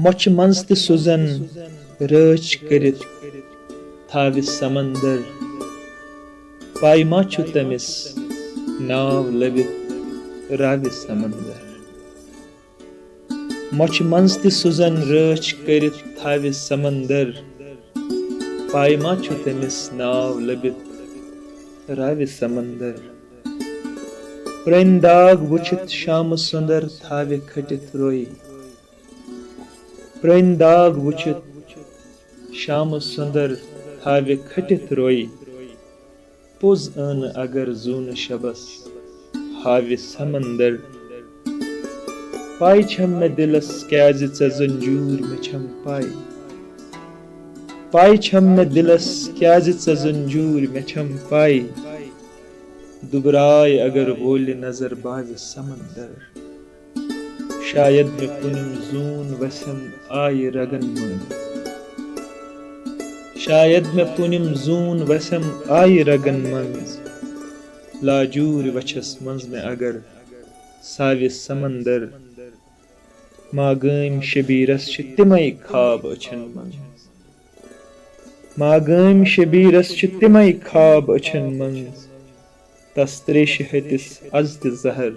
मोच मंज ते सुजन रच करित थावि समंदर पाई मा छु तमिस नाव लबित रावि समंदर मोच मंज ते सुजन रच करित थावि समंदर पाई मा छु तमिस नाव लबित रावि समंदर प्रन दाग वुचित शाम सुंदर थावि खटित रोई प्रन दाग वुचित शाम सुंदर थावि खटित रोई पोज अन अगर जून शबस हावि समंदर पाई छम मे दिलस क्याज च जंजूर मे छम पाई छम मे दिलस क्याज च जंजूर मे छम पाई दुबराय अगर वोल नजर बावि समंदर शायद मे कुनिम जून वसम आय रगन मंग शायद मे पुनिम जून वसम आय रगन मंज लाजूर वछस मंज में अगर सावि समंदर मागम शबीरस छ तिमय खाब अछन मंज मागम शबीरस छ तिमय खाब अछन मंज तस त्रेश हतिस अज त जहर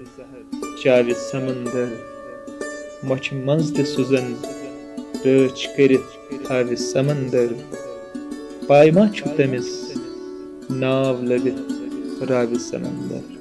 चावि समंदर मोछ मंज त सुजन रच करित थावि समंदर पाई मा छु तमिस नाव लबित रावि समंदर।